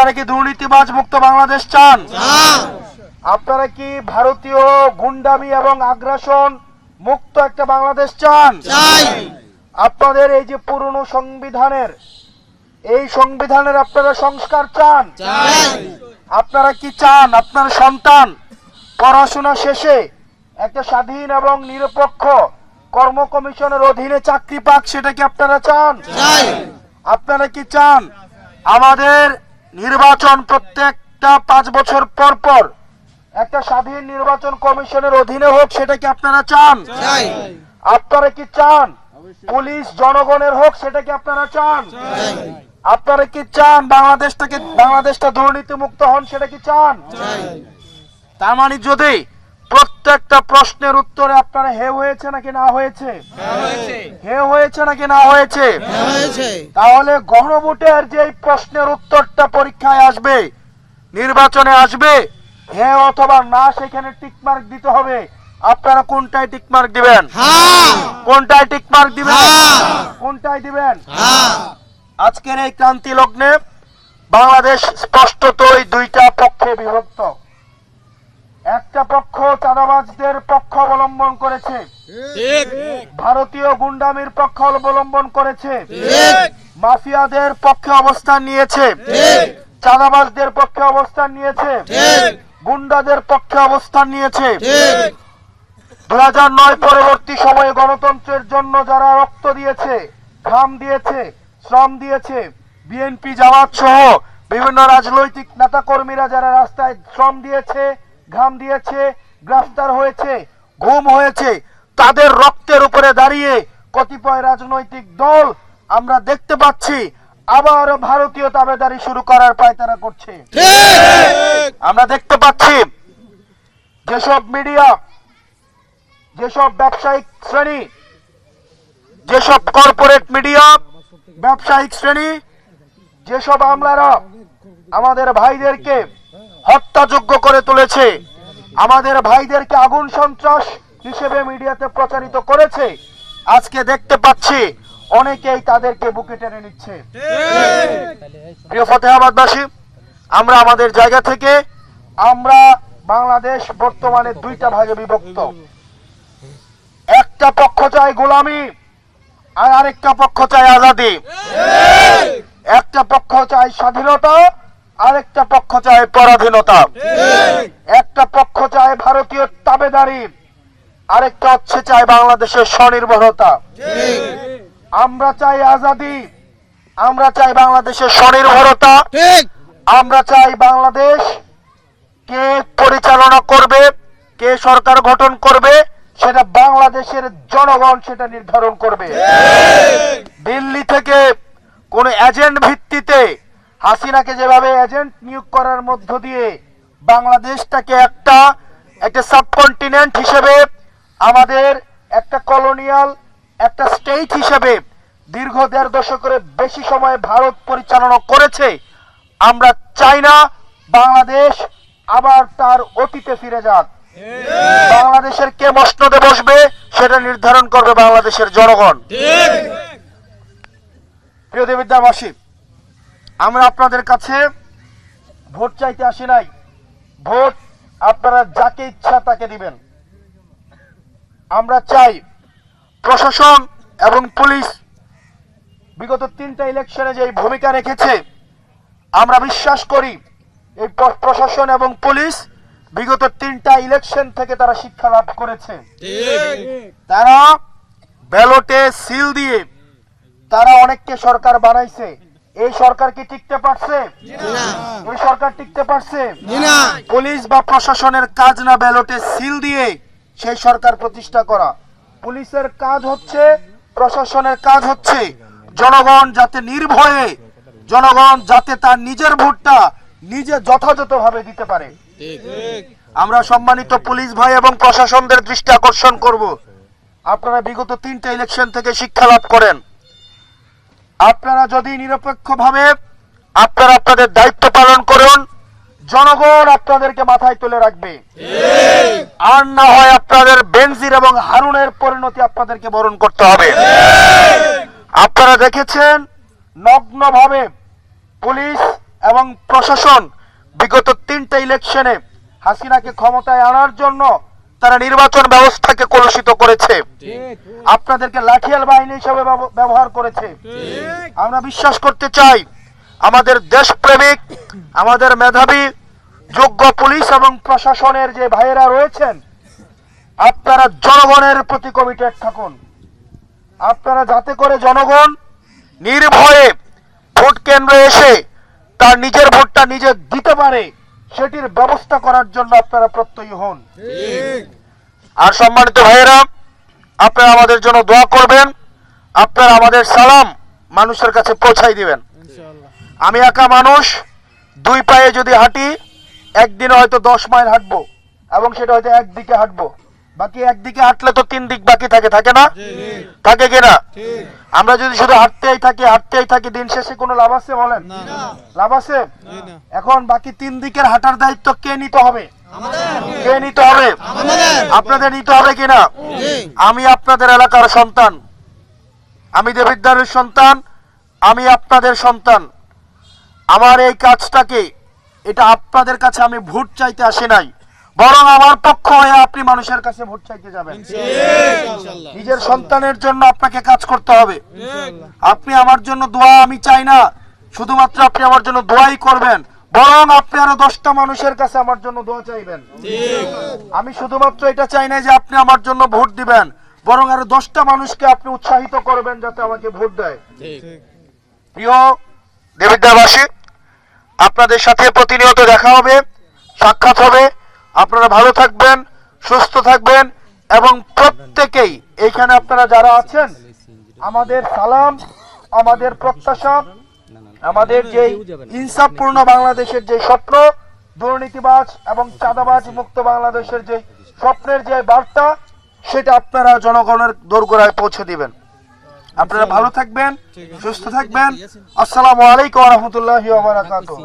আপনারা কি দুর্নীতিবাজ মুক্ত বাংলাদেশ চান? আপনারা কি ভারতীয় গুন্ডামি এবং আগ্রাসন মুক্ত একটা বাংলাদেশ চান? আপনাদের এই যে পুরনো সংবিধানের আপনারা সংস্কার চান? আপনারা কি চান আপনার সন্তান পড়াশোনা শেষে একটা স্বাধীন এবং নিরপেক্ষ কর্ম কমিশনের অধীনে চাকরি পাক, সেটা কি আপনারা চান? আপনারা কি চান আমাদের নির্বাচন প্রত্যেকটা 5 বছর পর পর একটা স্বাধীন নির্বাচন কমিশনের অধীনে হোক, সেটা কি আপনারা চান? আপনারা কি চান পুলিশ জনগণের হোক, সেটা কি আপনারা চান? আপনারা কি চান বাংলাদেশটা দুর্নীতি মুক্ত হন, সেটা কি চান? তার মানে যদি প্রত্যেকটা প্রশ্নের উত্তরে আপনারা হে হয়েছে নাকি না হয়েছে, তাহলে গণভোটের যে প্রশ্নের উত্তরটা পরীক্ষায় আসবে, নির্বাচনে আসবে, হ্যাঁ অথবা না, সেখানে টিকমার্ক দিতে হবে। আপনারা কোনটায় টিকমার্ক দিবেন? কোনটায় দিবেন? আজকের এই ক্রান্তি লগ্নে বাংলাদেশ স্পষ্টতই দুইটা পক্ষে বিভক্ত। একটা পক্ষ চাঁদাবাজদের পক্ষ অবলম্বন করেছে, ভারতীয় গুন্ডামির পক্ষ অবলম্বন করেছে, মাফিয়াদের পক্ষে অবস্থান নিয়েছে, চাঁদাবাজদের পক্ষে অবস্থান নিয়েছে, গুন্ডাদের পক্ষে অবস্থান নিয়েছে। 2009 পরবর্তী সময়ে গণতন্ত্রের জন্য যারা রক্ত দিয়েছে, ঘাম দিয়েছে, শ্রম দিয়েছে, বিএনপি জামাত সহ বিভিন্ন রাজনৈতিক নেতা কর্মীরা যারা রাস্তায় শ্রম দিয়েছে, ঘাম দিয়েছে, গ্রেফতার হয়েছে, গুম হয়েছে, তাদের রক্তের উপরে দাঁড়িয়ে কতিপয় রাজনৈতিক দল আমরা দেখতে পাচ্ছি আবার ভারতীয় তাবেদারি শুরু করার পায়তারা করছে। আমরা দেখতে পাচ্ছি যেসব মিডিয়া, যেসব ব্যবসায়িক শ্রেণী, যেসব কর্পোরেট মিডিয়া, ব্যবসায়িক শ্রেণী, যেসব আমলারা আমাদের ভাইদেরকে হত্যাযোগ্য করে তুলেছে, আমাদের ভাইদেরকে আগুন সন্ত্রাস হিসেবে মিডিয়াতে প্রচারিত করেছে, আজকে দেখতে পাচ্ছি অনেকেই তাদেরকে বুকে টেনে নিচ্ছে। প্রিয় ফতেহাবাদবাসী, আমরা আমাদের জায়গা থেকে আমরা বাংলাদেশ বর্তমানে দুইটা ভাগে বিভক্ত। একটা পক্ষ চায় গোলামি আর আরেকটা পক্ষ চায় আজাদি। একটা পক্ষ চায় স্বাধীনতা, আরেকটা পক্ষ চায় পরাধীনতা। একটা পক্ষ চায় ভারতীয় তাবেদারি, আরেকটা হচ্ছে চায় বাংলাদেশের স্বনির্ভরতা। আমরা চাই আজাদি, আমরা চাই বাংলাদেশের স্বনির্ভরতা, আমরা চাই বাংলাদেশ কে পরিচালনা করবে, কে সরকার গঠন করবে, সেটা বাংলাদেশের জনগণ সেটা নির্ধারণ করবে। দিল্লি থেকে কোন এজেন্ট ভিত্তিতে হাসিনাকে যেভাবে এজেন্ট নিয়োগ করার মধ্য দিয়ে বাংলাদেশটাকে একটা সাবকন্টিনেন্ট হিসেবে, আমাদের একটা কলোনিয়াল একটা স্টেট হিসেবে দীর্ঘ 1.5 দশকের বেশি সময় ভারত পরিচালনা করেছে। আমরা চাই না বাংলাদেশ আবার তার অতীতে ফিরে যাক। বাংলাদেশের কে মসনদে বসবে সেটা নির্ধারণ করবে বাংলাদেশের জনগণ। প্রিয় দেবিদ্যাবাসী, আমরা আপনাদের কাছে ভোট চাইতে আসি নাই। ভোট আপনারা যাকে ইচ্ছা তাকে দিবেন। আমরা চাই প্রশাসন এবং পুলিশ বিগত 3টা ইলেকশনে যে ভূমিকা রেখেছে, আমরা বিশ্বাস করি এই প্রশাসন এবং পুলিশ বিগত 3টা ইলেকশন থেকে তারা শিক্ষা লাভ করেছে। তারা ব্যালটে সিল দিয়ে তারা অনেককে সরকার বানাইছে। এই সরকার কি টিকতে পারছে? এই সরকার টিকতে পারছে? পুলিশ বা প্রশাসনের কাজ না ব্যালটে সিল দিয়ে সেই সরকার প্রতিষ্ঠা করা। পুলিশের কাজ হচ্ছে, প্রশাসনের কাজ হচ্ছে জনগণ যাতে নির্ভয়ে, জনগণ যাতে তার নিজের ভোটটা নিজে যথাযথভাবে দিতে পারে। আমরা সম্মানিত পুলিশ ভাই এবং প্রশাসনদের দৃষ্টি আকর্ষণ করব, আপনারা বিগত 3টা ইলেকশন থেকে শিক্ষা লাভ করেন। আপনারা যদি নিরপেক্ষভাবে আপনারা আপনাদের দায়িত্ব পালন করুন, জনগণ আপনাদেরকে মাথায় তুলে রাখবে। আর না হয় আপনাদের বেনজির এবং হারুনের পরিণতি আপনাদেরকে বরণ করতে হবে। আপনারা দেখেছেন নগ্নভাবে পুলিশ এবং প্রশাসন বিগত 3টা ইলেকশনে হাসিনাকে ক্ষমতায় আনার জন্য তারা নির্বাচন ব্যবস্থাকে কলুষিত করেছে, আপনাদেরকে লাঠিয়াল বাহিনী হিসেবে ব্যবহার করেছে। আমরা বিশ্বাস করতে চাই আমাদের দেশপ্রেমিক, আমাদের মেধাবী যোগ্য পুলিশ এবং প্রশাসনের যে ভাইয়েরা রয়েছেন, আপনারা জনগণের প্রতি কমিটেড থাকুন। আপনারা যাতে করে জনগণ নির্ভয়ে ভোট কেন্দ্রে এসে তার নিজের ভোটটা নিজে দিতে পারে, সেটির ব্যবস্থা করার জন্য আপনারা প্রত্যয়ী হন। আর সম্মানিত ভাইয়েরা, আপনারা আমাদের জন্য দোয়া করবেন, আপনারা আমাদের সালাম মানুষের কাছে পৌঁছাই দিবেন। আমি একা মানুষ, 2 পায়ে যদি হাঁটি, একদিনে হয়তো 10 মাইল হাঁটবো, এবং সেটা হয়তো একদিকে হাঁটবো, বাকি একদিকে হাঁটলে তো 3 দিক বাকি থাকে, থাকে না? থাকে কিনা? আমরা যদি শুধু হাঁটতেই থাকি, দিন শেষে কোনো লাভ আছে? বলেন, লাভ আছে? এখন বাকি 3 দিকের হাঁটার দায়িত্ব কে নিতে হবে? কে নিতে হবে? আপনাদের নিতে হবে কিনা? আমি আপনাদের এলাকার সন্তান, আমি দেবিদ্বারের সন্তান, আমি আপনাদের সন্তান। আমার এই কাজটাকে, এটা আপনাদের কাছে আমি ভোট চাইতে আসি নাই, বরং আমার পক্ষ হয়ে আপনি মানুষের কাছে ভোট চাইতে যাবেন। নিজের সন্তানের জন্য আপনাকে কাজ করতে হবে। আপনি আমার জন্য দোয়া আমি চাই না, শুধুমাত্র আপনি আমার জন্য দোয়াই করবেন, বরং আপনি আরো 10টা মানুষের কাছে আমার জন্য দোয়া চাইবেন। আমি শুধুমাত্র এটা চাই না যে আপনি আমার জন্য ভোট দিবেন, বরং আরো 10টা মানুষকে আপনি উৎসাহিত করবেন যাতে আমাকে ভোট দেয়। প্রিয় দেবিদ্বারবাসী, আপনাদের সাথে প্রতিনিয়ত দেখা হবে, সাক্ষাৎ হবে। আপনারা ভালো থাকবেন, সুস্থ থাকবেন, এবং প্রত্যেকেই এইখানে আপনারা যারা আছেন, আমাদের সালাম, আমাদের প্রত্যাশা, আমাদের যে ইনসাফপূর্ণ বাংলাদেশের যে স্বপ্ন, দুর্নীতিবাজ এবং চাঁদাবাজ মুক্ত বাংলাদেশের যে স্বপ্নের যে বার্তা, সেটা আপনারা জনগণের দোরগোড়ায় পৌঁছে দিবেন। আপনারা ভালো থাকবেন, সুস্থ থাকবেন। আসসালামু আলাইকুম ওয়া রাহমাতুল্লাহি ওয়া বারাকাতুহু।